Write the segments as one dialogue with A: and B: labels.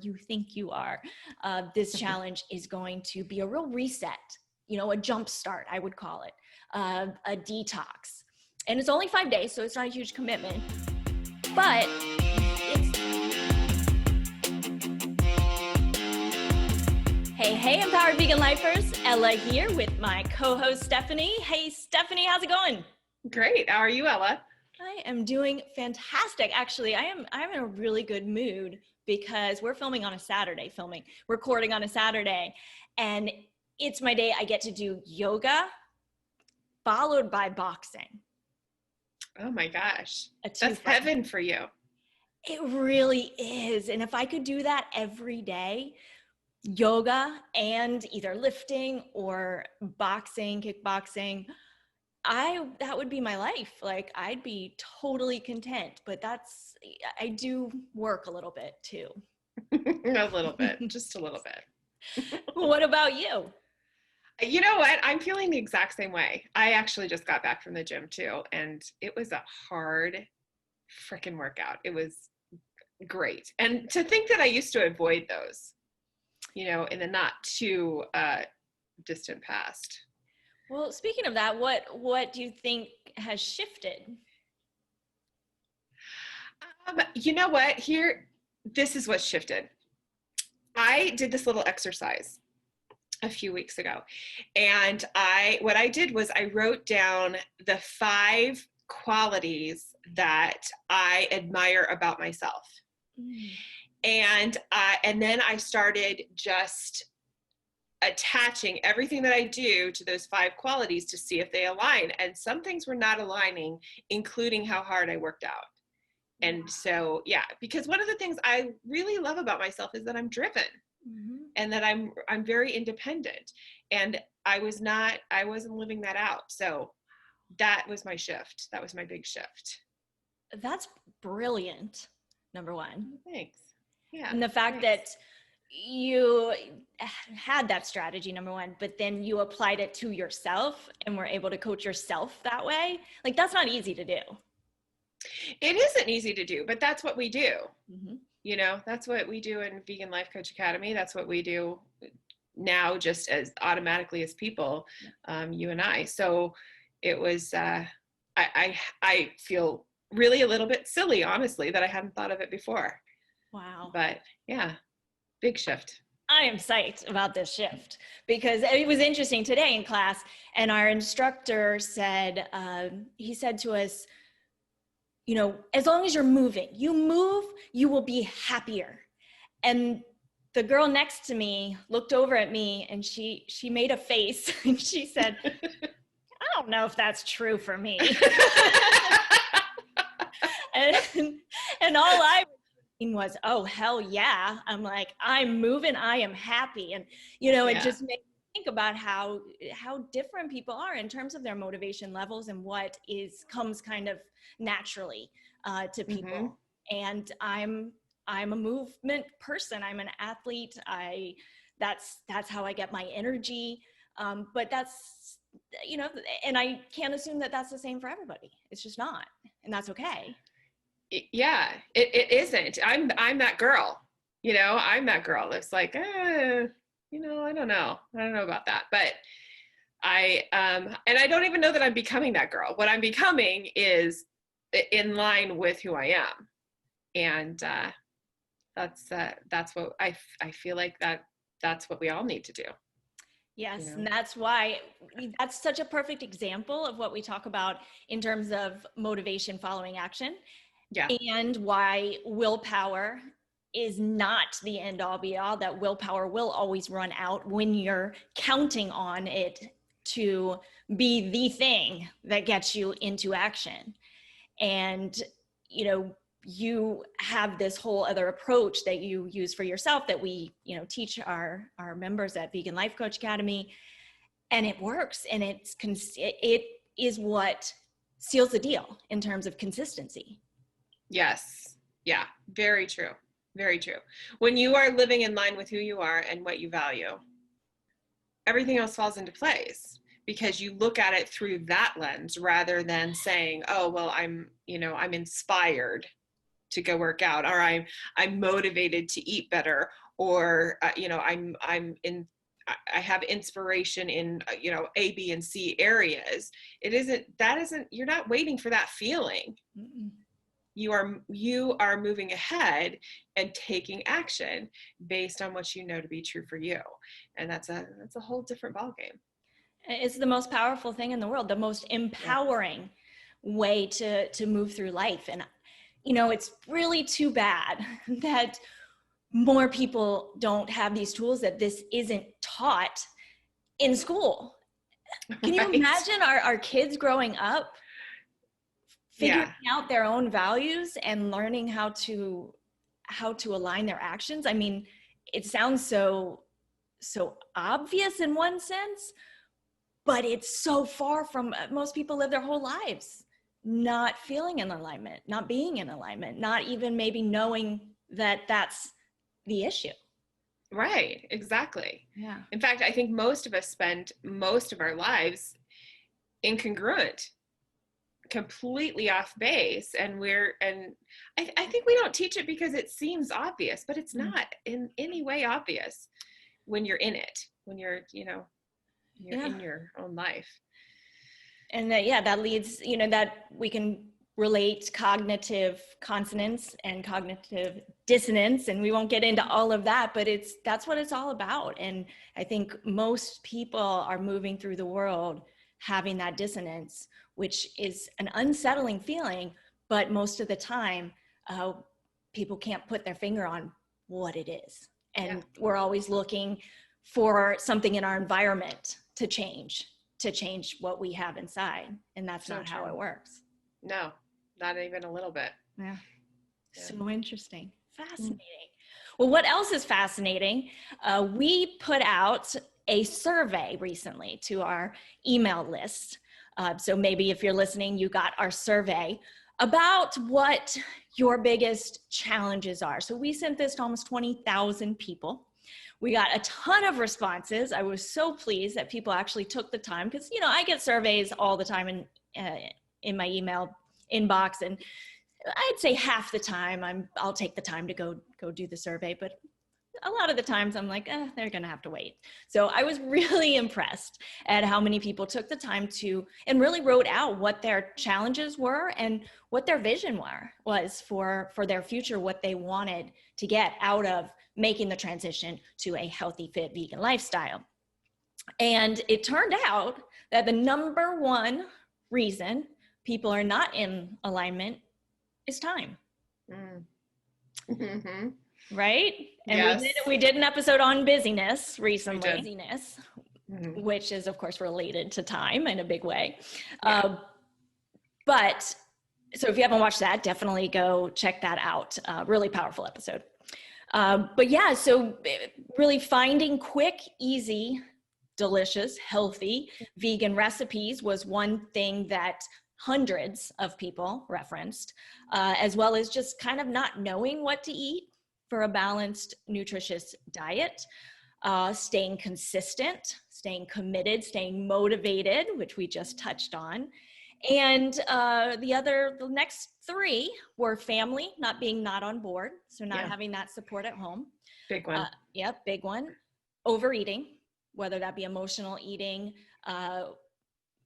A: you think you are. This challenge is going to be a real reset, a jump start, I would call it, a detox. And it's only 5 days, so it's not a huge commitment, but Hey, Empowered Vegan Lifers, Ella here with my co-host Stephanie. Hey, Stephanie, how's it going?
B: Great. How are you, Ella?
A: I am doing fantastic. Actually, I'm in a really good mood because we're recording on a Saturday, and it's my day. I get to do yoga followed by boxing.
B: Oh my gosh. That's heaven for you.
A: It really is. And if I could do that every day, yoga and either lifting or boxing, kickboxing, that would be my life. Like, I'd be totally content, but I do work a little bit too.
B: A little bit, just a little bit.
A: What about you?
B: You know what? I'm feeling the exact same way. I actually just got back from the gym too, and it was a hard freaking workout. It was great. And to think that I used to avoid those, in the not too distant past.
A: Well, speaking of that, what do you think has shifted?
B: You know what? This is what shifted. I did this little exercise a few weeks ago, and what I did was I wrote down the 5 qualities that I admire about myself. And then I started just attaching everything that I do to those 5 qualities to see if they align. And some things were not aligning, including how hard I worked out. And so, yeah, because one of the things I really love about myself is that I'm driven, and that I'm very independent, and I wasn't living that out. So that was my shift. That was my big shift.
A: That's brilliant. Number one.
B: Thanks. Yeah.
A: And the fact that you had that strategy, number one, but then you applied it to yourself and were able to coach yourself that way. Like, that's not easy to do.
B: It isn't easy to do, but that's what we do. That's what we do in Vegan Life Coach Academy. That's what we do now, just as automatically as people, you and I. So it was, I feel really a little bit silly, honestly, that I hadn't thought of it before.
A: Wow.
B: But yeah, big shift.
A: I am psyched about this shift because it was interesting today in class, and our instructor said, he said to us, as long as you're moving, you will be happier. And the girl next to me looked over at me, and she made a face, and she said, I don't know if that's true for me. and all I was, oh, hell yeah. I'm like, I'm moving, I am happy. And, it just made me think about how different people are in terms of their motivation levels and what comes kind of naturally to people. And I'm a movement person. I'm an athlete. That's how I get my energy. But that's, and I can't assume that that's the same for everybody. It's just not, and that's okay.
B: Yeah, it isn't. I'm that girl, I'm that girl that's like, I don't know about that, but and I don't even know that I'm becoming that girl. What I'm becoming is in line with who I am. And that's what I feel like that's what we all need to do.
A: Yes. And that's why that's such a perfect example of what we talk about in terms of motivation following action.
B: Yeah.
A: And why willpower is not the end all be all, that willpower will always run out when you're counting on it to be the thing that gets you into action. And, you have this whole other approach that you use for yourself that we, teach our members at Vegan Life Coach Academy, and it works. And it is what seals the deal in terms of consistency.
B: Yes. Yeah. Very true. Very true. When you are living in line with who you are and what you value, everything else falls into place, because you look at it through that lens rather than saying, oh, well, I'm inspired to go work out, or I'm motivated to eat better, or you know, I have inspiration in you know, A, B, and C areas. You're not waiting for that feeling.
A: Mm-mm.
B: You are moving ahead and taking action based on what you know to be true for you, and that's a whole different ballgame.
A: It's the most powerful thing in the world, the most empowering way to move through life. And you know, it's really too bad that more people don't have these tools, that this isn't taught in school. Can you imagine our kids growing up figuring out their own values and learning how to align their actions? I mean, it sounds so obvious in one sense, but it's so far from, most people live their whole lives not feeling in alignment, not being in alignment, not even maybe knowing that that's the issue.
B: Right, exactly.
A: Yeah.
B: In fact, I think most of us spend most of our lives incongruent, completely off base, and I think we don't teach it because it seems obvious, but it's not in any way obvious when you're in it, when you're, you know, you're in your own life.
A: And that leads, you know, that we can relate cognitive consonance and cognitive dissonance, and we won't get into all of that, but that's what it's all about. And I think most people are moving through the world having that dissonance, which is an unsettling feeling, but most of the time people can't put their finger on what it is. And we're always looking for something in our environment to change what we have inside. And that's not how it works.
B: No, not even a little bit.
A: Yeah. So interesting. Fascinating. Well, what else is fascinating? We put out a survey recently to our email list. So maybe if you're listening, you got our survey about what your biggest challenges are. So we sent this to almost 20,000 people. We got a ton of responses. I was so pleased that people actually took the time, because, you know, I get surveys all the time in my email inbox, and I'd say half the time I'll take the time to go do the survey, but a lot of the times I'm like, they're gonna have to wait. So I was really impressed at how many people took the time to and really wrote out what their challenges were and what their vision was for their future, what they wanted to get out of making the transition to a healthy, fit, vegan lifestyle. And it turned out that the number one reason people are not in alignment is time.
B: Mm-hmm.
A: Right? And we did an episode on busyness recently. Busyness, which is of course related to time in a big way. But so if you haven't watched that, definitely go check that out. Really powerful episode. But yeah, so really finding quick, easy, delicious, healthy vegan recipes was one thing that hundreds of people referenced, as well as just kind of not knowing what to eat for a balanced, nutritious diet, staying consistent, staying committed, staying motivated, which we just touched on. And the next three were family, not on board. So not having that support at home.
B: Big one.
A: Big one. Overeating, whether that be emotional eating,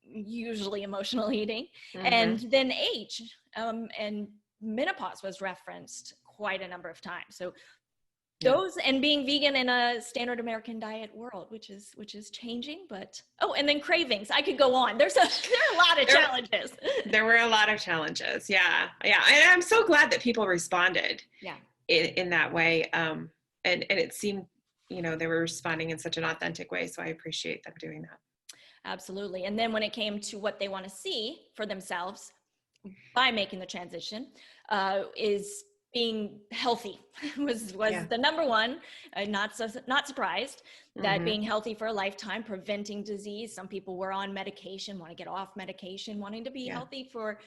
A: usually emotional eating, and then age, and menopause was referenced quite a number of times. So those, and being vegan in a standard American diet world, which is changing, but and then cravings. I could go on. There are a lot of challenges.
B: There were a lot of challenges. Yeah. And I'm so glad that people responded. In that way. And it seemed, you know, they were responding in such an authentic way. So I appreciate them doing that.
A: Absolutely. And then when it came to what they want to see for themselves by making the transition, is being healthy was the number one. Not surprised that being healthy for a lifetime, preventing disease. Some people were on medication, want to get off medication, wanting to be healthy for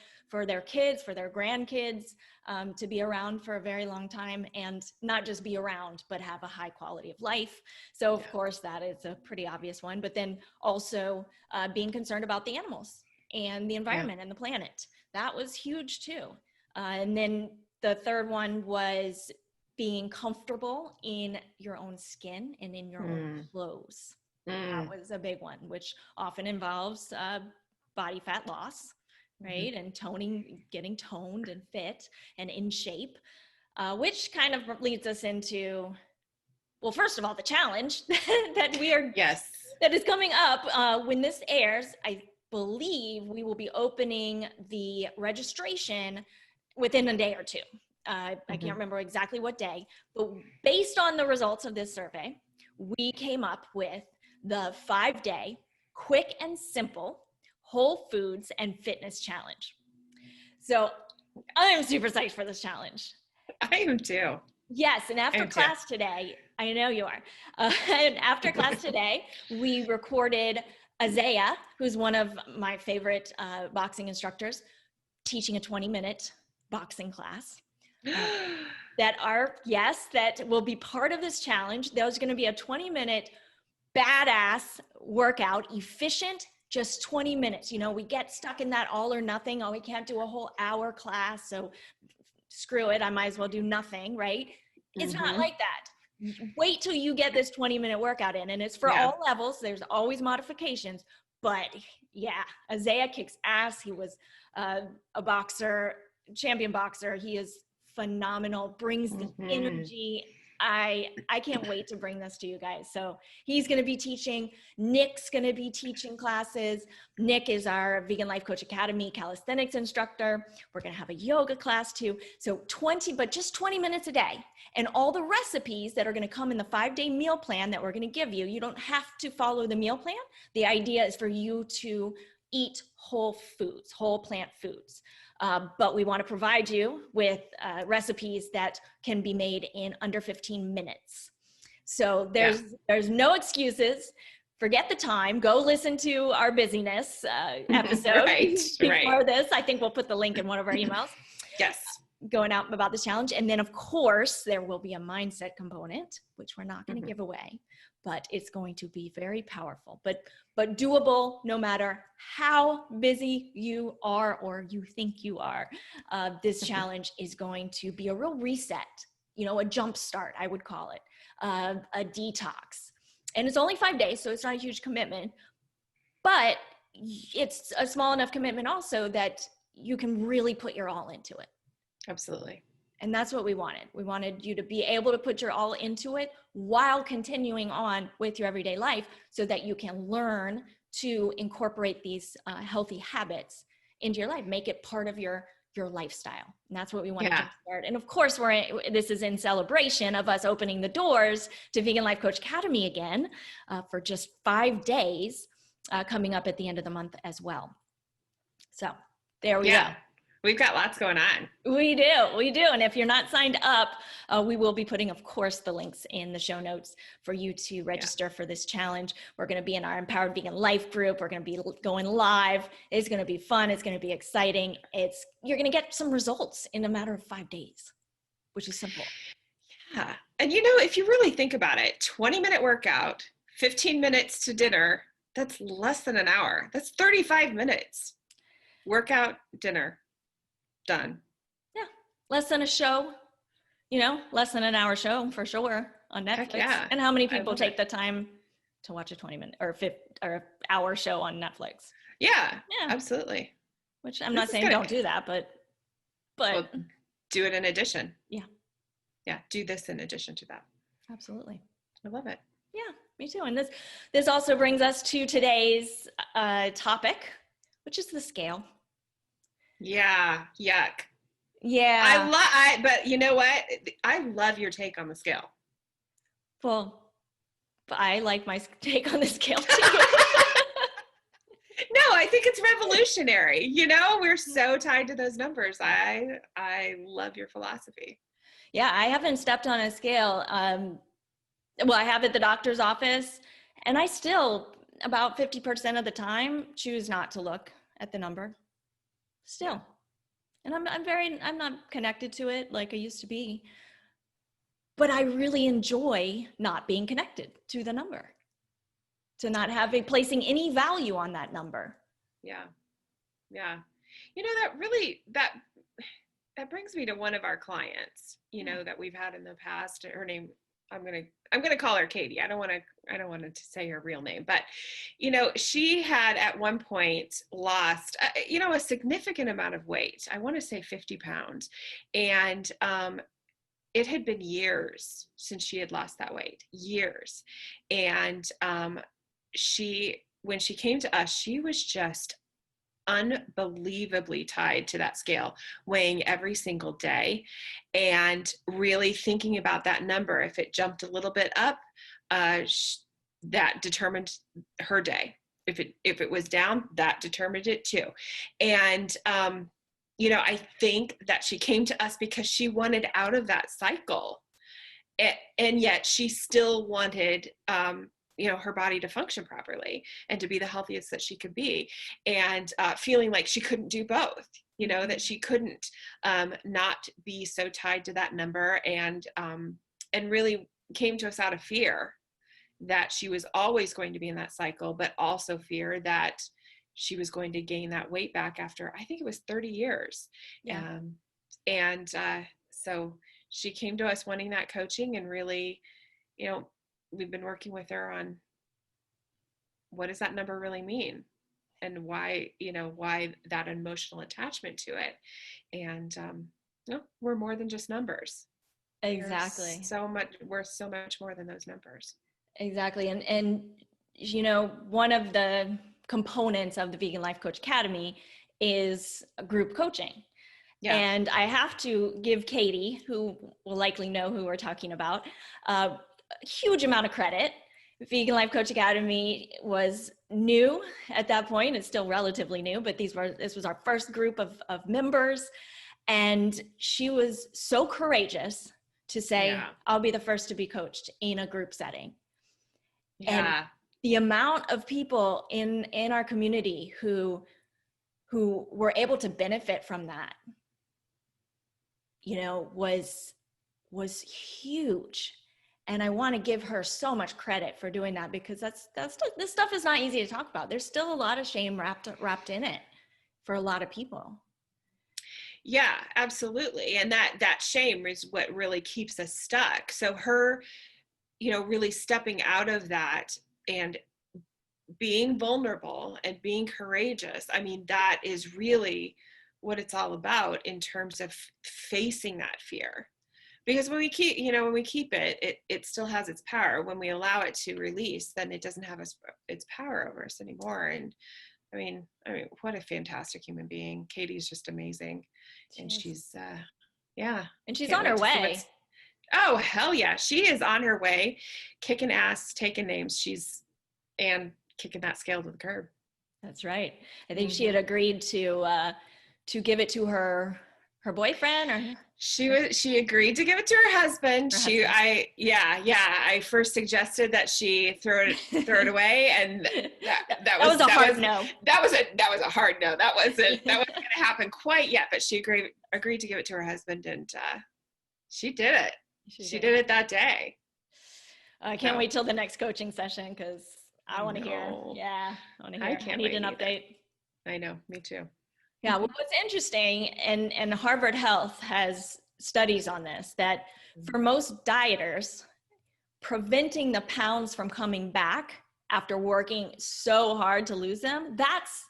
A: their kids, for their grandkids, to be around for a very long time, and not just be around, but have a high quality of life. So of course that is a pretty obvious one, but then also being concerned about the animals and the environment and the planet. That was huge too. And then The third one was being comfortable in your own skin and in your own clothes. That was a big one, which often involves body fat loss, right? And toning, getting toned and fit and in shape, which kind of leads us into, well, first of all, the challenge that that is coming up when this airs. I believe we will be opening the registration within a day or two. I can't remember exactly what day, but based on the results of this survey, we came up with the 5-day quick and simple whole foods and fitness challenge. So I am super psyched for this challenge.
B: I am too.
A: Yes, and after class today, I know you are. And after class today, we recorded Isaiah, who's one of my favorite boxing instructors, teaching a 20-minute boxing class. That will be part of this challenge. There's going to be a 20-minute badass workout, efficient, just 20 minutes. You know, we get stuck in that all or nothing. Oh, we can't do a whole hour class, so screw it. I might as well do nothing, right? It's not like that. Wait till you get this 20-minute workout in, and it's for all levels. There's always modifications, but yeah, Isaiah kicks ass. He was a boxer, champion boxer. He is phenomenal, brings the energy. I can't wait to bring this to you guys. So he's going to be teaching. Nick's going to be teaching classes. Nick is our Vegan Life Coach Academy calisthenics instructor. We're going to have a yoga class too. So just 20 minutes a day. And all the recipes that are going to come in the 5-day meal plan that we're going to give you, you don't have to follow the meal plan. The idea is for you to eat whole foods, whole plant foods. But we want to provide you with recipes that can be made in under 15 minutes. So there's no excuses. Forget the time. Go listen to our busyness episode before this. I think we'll put the link in one of our emails.
B: Yes.
A: Going out about this challenge. And then, of course, there will be a mindset component, which we're not going to give away, but it's going to be very powerful, but doable no matter how busy you are or you think you are. This challenge is going to be a real reset, you know, a jump start, I would call it, a detox. And it's only 5 days, so it's not a huge commitment, but it's a small enough commitment also that you can really put your all into it.
B: Absolutely.
A: And that's what we wanted. We wanted you to be able to put your all into it while continuing on with your everyday life so that you can learn to incorporate these healthy habits into your life, make it part of your lifestyle. And that's what we want to start. And of course, this is in celebration of us opening the doors to Vegan Life Coach Academy again for just 5 days coming up at the end of the month as well. So there we go.
B: We've got lots going on.
A: We do. And if you're not signed up, we will be putting, of course, the links in the show notes for you to register for this challenge. We're going to be in our Empowered Vegan Life group. We're going to be going live. It's going to be fun. It's going to be exciting. You're going to get some results in a matter of 5 days, which is simple.
B: Yeah. And you know, if you really think about it, 20-minute workout, 15 minutes to dinner, that's less than an hour. That's 35 minutes. Workout, dinner. Done.
A: Yeah. Less than a show, less than an hour show for sure on Netflix.
B: Yeah.
A: And how many people take the time to watch a 20-minute or hour show on Netflix?
B: Yeah. Absolutely.
A: Which I'm not saying don't do that, but
B: well, do it in addition.
A: Yeah.
B: Yeah. Do this in addition to that.
A: Absolutely.
B: I love it.
A: Yeah, me too. And this also brings us to today's topic, which is the scale. Yeah.
B: Yuck.
A: Yeah.
B: But you know what? I love your take on the scale.
A: Well, I like my take on the scale too.
B: No, I think it's revolutionary. You know, we're so tied to those numbers. I love your philosophy.
A: Yeah, I haven't stepped on a scale. Well, I have at the doctor's office, and I still, about 50% of the time, choose not to look at the number. Still. And I'm not connected to it like I used to be, but I really enjoy not being connected to the number, to not placing any value on that number.
B: Yeah. You know, that brings me to one of our clients, that we've had in the past. Her name, I'm gonna call her Katie. I don't want to say her real name, but she had at one point lost a significant amount of weight. I want to say 50 pounds, and it had been years since she had lost that weight, years. And when she came to us, she was just unbelievably tied to that scale, weighing every single day and really thinking about that number. If it jumped a little bit up, that determined her day. If it was down, that determined it too. And I think that she came to us because she wanted out of that cycle, and yet she still wanted her body to function properly and to be the healthiest that she could be, and feeling like she couldn't do both, that she couldn't not be so tied to that number, and really came to us out of fear that she was always going to be in that cycle, but also fear that she was going to gain that weight back after, I think it was 30 years.
A: Yeah.
B: So she came to us wanting that coaching, and really, we've been working with her on what does that number really mean, and why that emotional attachment to it. And we're more than just numbers.
A: Exactly.
B: We're so much more than those numbers.
A: Exactly. And one of the components of the Vegan Life Coach Academy is group coaching. Yeah. And I have to give Katie, who will likely know who we're talking about, a huge amount of credit. Vegan Life Coach Academy was new at that point. It's still relatively new, but this was our first group of members. And she was so courageous to say, I'll be the first to be coached in a group setting. Yeah. And the amount of people in our community who were able to benefit from that, was huge. And I want to give her so much credit for doing that, because this stuff is not easy to talk about. There's still a lot of shame wrapped in it for a lot of people.
B: Yeah, absolutely. And that shame is what really keeps us stuck. So her, really stepping out of that and being vulnerable and being courageous, I mean, that is really what it's all about in terms of facing that fear. Because when we keep it, it still has its power. When we allow it to release, then it doesn't have its power over us anymore. And I mean, what a fantastic human being. Katie's just amazing. And she's,
A: And she's on her way.
B: Oh, hell yeah. She is on her way, kicking ass, taking names. And kicking that scale to the curb.
A: That's right. I think she had agreed to give it to her boyfriend, or
B: she agreed to give it to her husband. I first suggested that she throw it away, and that was a hard no. That was a hard no. That wasn't going to happen quite yet, but she agreed to give it to her husband, and she did it. She did it that day.
A: I can't wait till the next coaching session, because I want to hear. Yeah, I want to hear. I need an update.
B: I know, me too.
A: Yeah, well, what's interesting, and Harvard Health has studies on this, that for most dieters, preventing the pounds from coming back after working so hard to lose them, that's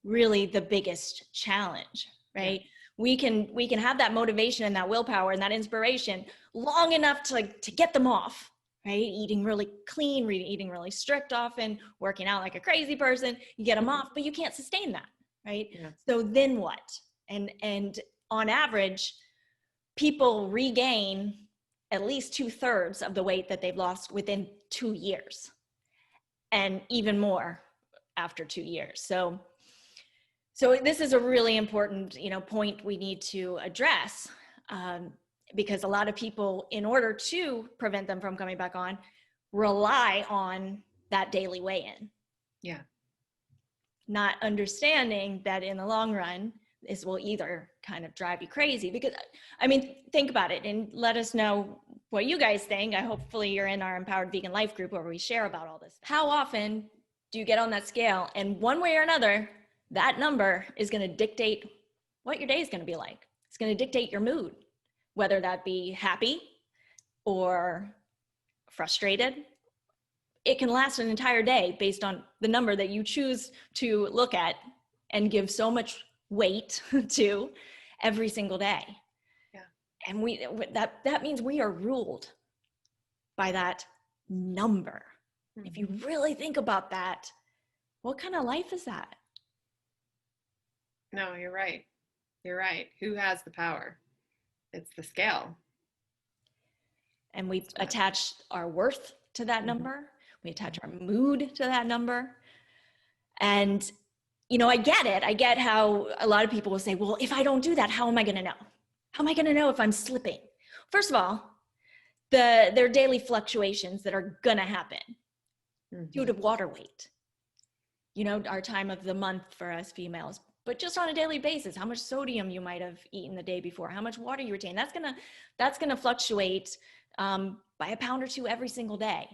A: really the biggest challenge, right? Yeah. We can have that motivation and that willpower and that inspiration long enough to get them off, right? Eating really clean, eating really strict often, working out like a crazy person, you get them off, but you can't sustain that. Right? Yeah. So then what? And on average, people regain at least 2/3 of the weight that they've lost within 2 years, and even more after 2 years. So this is a really important, point we need to address, because a lot of people, in order to prevent them from coming back on, rely on that daily weigh-in.
B: Yeah.
A: Not understanding that in the long run, this will either kind of drive you crazy. Because, think about it and let us know what you guys think. Hopefully you're in our Empowered Vegan Life group, where we share about all this. How often do you get on that scale, and one way or another, that number is going to dictate what your day is going to be like? It's going to dictate your mood, whether that be happy or frustrated. It can last an entire day based on the number that you choose to look at and give so much weight to every single day.
B: Yeah.
A: And that means we are ruled by that number. Mm-hmm. If you really think about that, what kind of life is that?
B: No, you're right. You're right. Who has the power? It's the scale.
A: And we've attached our worth to that number. We attach our mood to that number. And, you know, I get it. I get how a lot of people will say, well, if I don't do that, how am I going to know? How am I going to know if I'm slipping? First of all, there are daily fluctuations that are going to happen due to water weight. You know, our time of the month for us females, but just on a daily basis, how much sodium you might have eaten the day before, how much water you retain. That's gonna fluctuate by a pound or two every single day.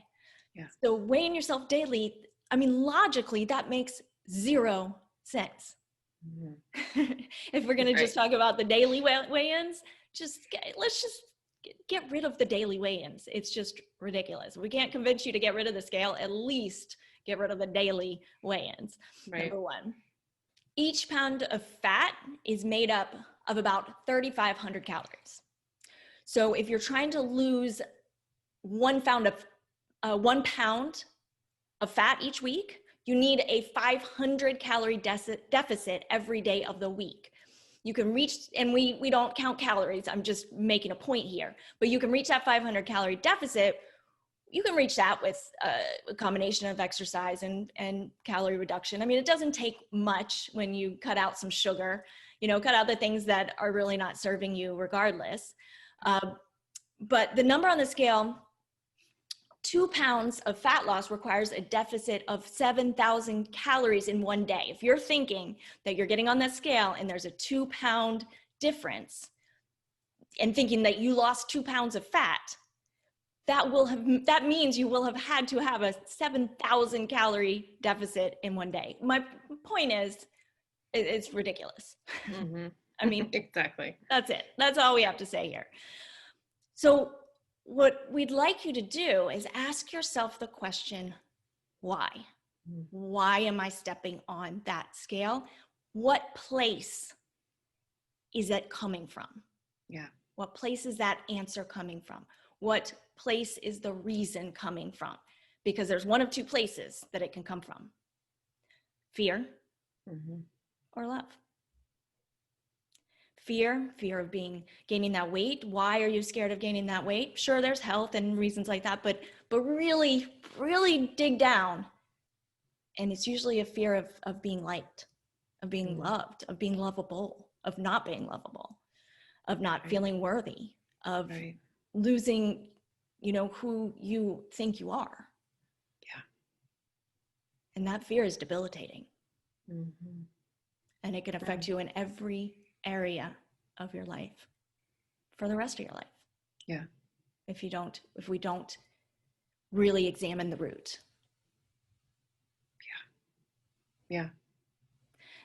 A: Yeah. So weighing yourself daily, I mean, logically, that makes 0 sense. Mm-hmm. If we're gonna just talk about the daily weigh-ins, let's just get rid of the daily weigh-ins. It's just ridiculous. We can't convince you to get rid of the scale. At least get rid of the daily weigh-ins. Right. Number one. Each pound of fat is made up of about 3,500 calories. So if you're trying to lose 1 pound of fat each week, you need a 500 calorie deficit every day of the week. You can reach, and we don't count calories, I'm just making a point here, but you can reach that 500 calorie deficit. You can reach that with a combination of exercise and calorie reduction. I mean, it doesn't take much when you cut out some sugar, you know, cut out the things that are really not serving you regardless. But the number on the scale, 2 pounds of fat loss requires a deficit of 7,000 calories in 1 day. If you're thinking that you're getting on that scale and there's a 2 pound difference and thinking that you lost 2 pounds of fat, that means you will have had to have a 7,000 calorie deficit in 1 day. My point is, it's ridiculous. Mm-hmm. I mean,
B: exactly.
A: That's it. That's all we have to say here. So what we'd like you to do is ask yourself the question, why? Mm-hmm. Why am I stepping on that scale? What place is it coming from?
B: Yeah.
A: What place is that answer coming from? What place is the reason coming from? Because there's one of 2 places that it can come from. Fear or love. Fear of gaining that weight. Why are you scared of gaining that weight? Sure, there's health and reasons like that, but really, really dig down. And it's usually a fear of being liked, of being loved, of being lovable, of not being lovable, of not feeling worthy, of losing, you know, who you think you are.
B: Yeah.
A: And that fear is debilitating. Mm-hmm. And it can affect you in every area of your life for the rest of your life.
B: Yeah.
A: If we don't really examine the root.
B: Yeah. Yeah.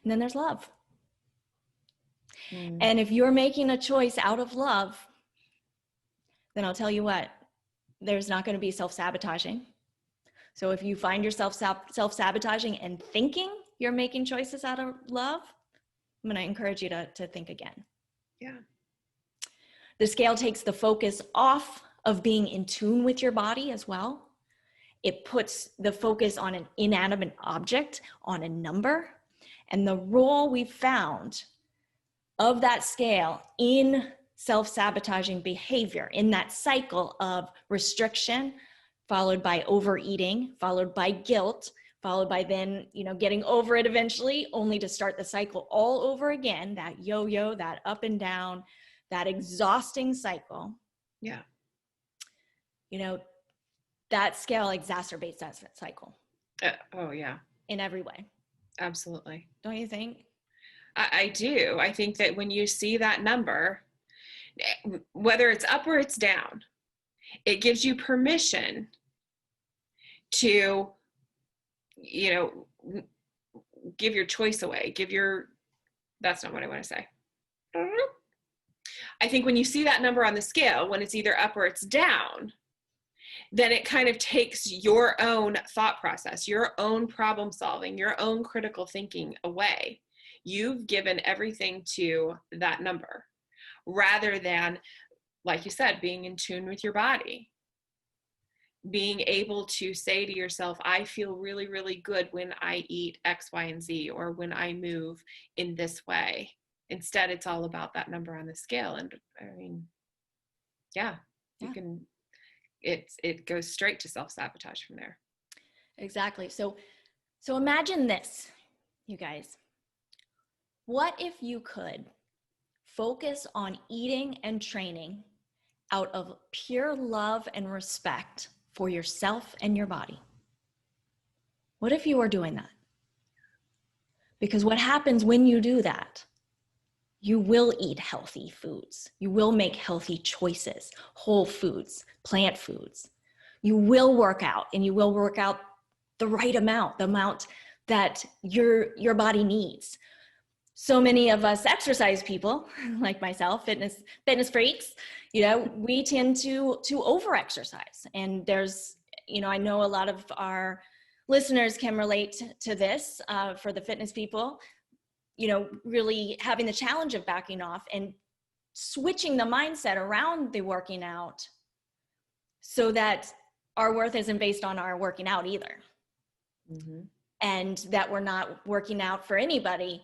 A: And then there's love. And if you're making a choice out of love, then I'll tell you what, there's not going to be self-sabotaging. So if you find yourself self-sabotaging and thinking you're making choices out of love, I'm going to encourage you to think again.
B: Yeah.
A: The scale takes the focus off of being in tune with your body as well. It puts the focus on an inanimate object, on a number. And the role we've found of that scale in self-sabotaging behavior, in that cycle of restriction, followed by overeating, followed by guilt, followed by then, you know, getting over it eventually, only to start the cycle all over again, that yo-yo, that up and down, that exhausting cycle.
B: Yeah.
A: You know, that scale exacerbates that cycle.
B: Oh, yeah.
A: In every way.
B: Absolutely.
A: Don't you think?
B: I do. I think that when you see that number, whether it's up or it's down, it gives you permission to, you know, give your choice away, that's not what I want to say. I think when you see that number on the scale, when it's either up or it's down, then it kind of takes your own thought process, your own problem solving, your own critical thinking away. You've given everything to that number rather than, like you said, being in tune with your body. Being able to say to yourself, I feel really, really good when I eat X, Y, and Z, or when I move in this way. Instead, it's all about that number on the scale. And I mean, yeah. You can, it goes straight to self-sabotage from there.
A: Exactly. So imagine this, you guys. What if you could focus on eating and training out of pure love and respect for yourself and your body? What if you were doing that? Because what happens when you do that, you will eat healthy foods. You will make healthy choices, whole foods, plant foods. You will work out, and you will work out the right amount, the amount that your body needs. So many of us exercise people, like myself, fitness freaks, we tend to over-exercise. And there's, I know a lot of our listeners can relate to this for the fitness people, really having the challenge of backing off and switching the mindset around the working out so that our worth isn't based on our working out either. Mm-hmm. And that we're not working out for anybody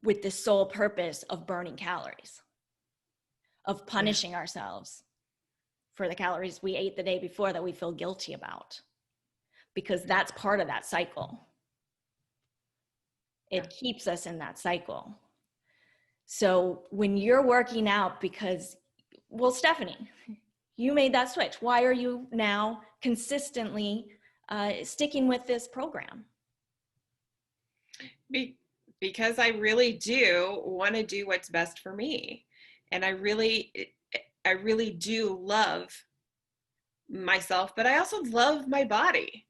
A: with the sole purpose of burning calories, of punishing ourselves for the calories we ate the day before that we feel guilty about, because that's part of that cycle. It keeps us in that cycle. So when you're working out because, well, Stephanie, you made that switch. Why are you now consistently sticking with this program?
B: Because I really do want to do what's best for me. And I really do love myself, but I also love my body.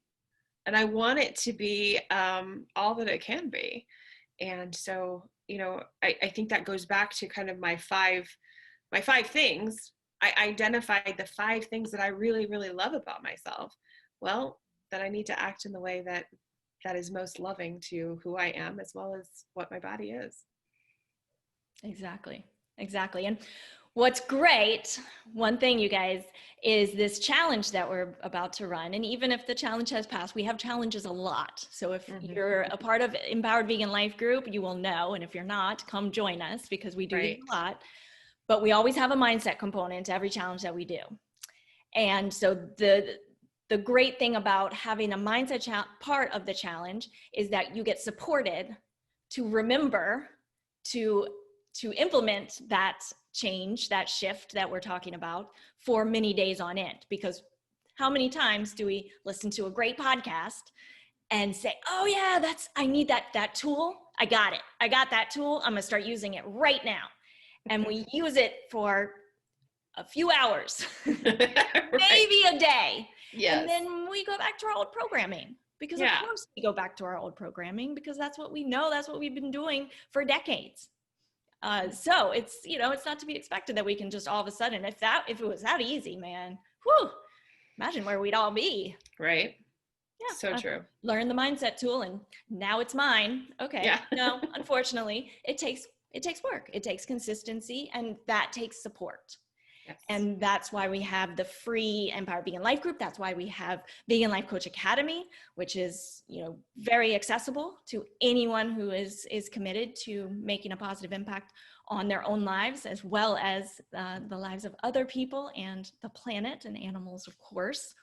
B: And I want it to be all that it can be. And so, I think that goes back to kind of my five things. I identified the 5 things that I really, really love about myself. Well, that I need to act in the way that is most loving to who I am, as well as what my body is.
A: Exactly. And what's great, one thing, you guys, is this challenge that we're about to run. And even if the challenge has passed, we have challenges a lot. So if you're a part of Empowered Vegan Life Group, you will know. And if you're not, come join us, because we do these a lot. But we always have a mindset component to every challenge that we do. And so the great thing about having a mindset part of the challenge is that you get supported to remember to implement that change, that shift that we're talking about for many days on end. Because how many times do we listen to a great podcast and say, oh yeah, I need that tool. I got it. I got that tool. I'm gonna start using it right now. And we use it for a few hours, maybe a day. Yes. And then we go back to our old programming, because of course we go back to our old programming, because that's what we know. That's what we've been doing for decades. So it's, it's not to be expected that we can just all of a sudden, if it was that easy, man, whew, imagine where we'd all be.
B: Right. Yeah. So true.
A: Learn the mindset tool and now it's mine. Okay. Yeah. No, unfortunately it takes work. It takes consistency, and that takes support. Yes. And that's why we have the free Empowered Vegan Life Group. That's why we have Vegan Life Coach Academy, which is, very accessible to anyone who is committed to making a positive impact on their own lives, as well as the lives of other people and the planet and animals, of course.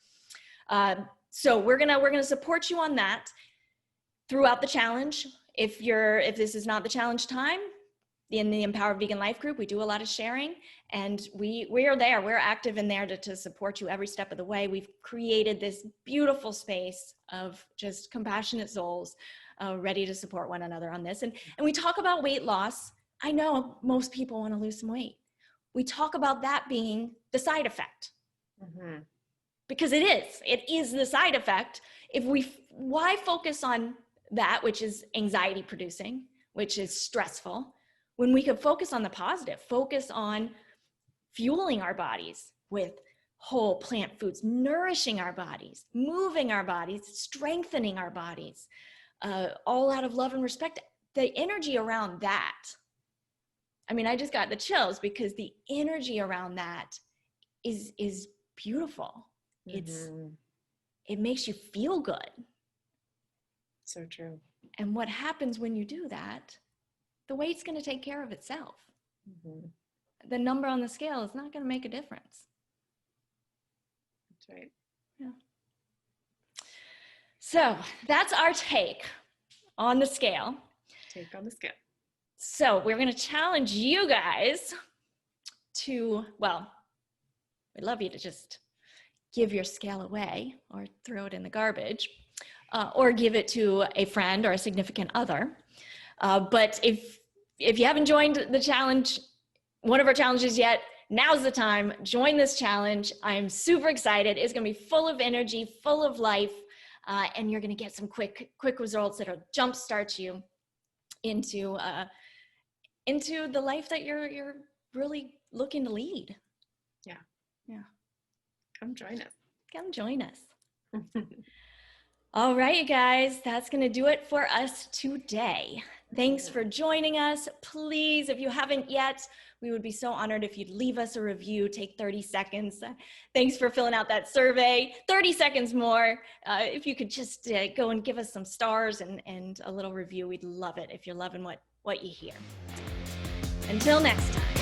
A: So we're gonna support you on that throughout the challenge. If this is not the challenge time, in the Empowered Vegan Life Group, we do a lot of sharing, and we are there. We're active in there to support you every step of the way. We've created this beautiful space of just compassionate souls ready to support one another on this. And we talk about weight loss. I know most people want to lose some weight. We talk about that being the side effect. Mm-hmm. Because it is the side effect. Why focus on that, which is anxiety producing, which is stressful, when we could focus on the positive, focus on fueling our bodies with whole plant foods, nourishing our bodies, moving our bodies, strengthening our bodies, all out of love and respect. The energy around that, I mean, I just got the chills because the energy around that is beautiful. It makes you feel good.
B: So true.
A: And what happens when you do that, the weight's going to take care of itself. The number on the scale is not going to make a difference.
B: That's right.
A: Yeah. So that's our take on the scale.
B: Take on the scale.
A: So we're going to challenge you guys to, well, we'd love you to just give your scale away or throw it in the garbage, or give it to a friend or a significant other. But if you haven't joined the challenge, one of our challenges yet, now's the time. Join this challenge. I'm super excited. It's going to be full of energy, full of life, and you're going to get some quick results that'll jumpstart you into the life that you're really looking to lead. Yeah.
B: Come join us.
A: Come join us. All right, you guys, that's going to do it for us today. Thanks for joining us. Please, if you haven't yet, we would be so honored if you'd leave us a review. Take 30 seconds. Thanks for filling out that survey. 30 seconds more. If you could just go and give us some stars and a little review, we'd love it if you're loving what you hear. Until next time.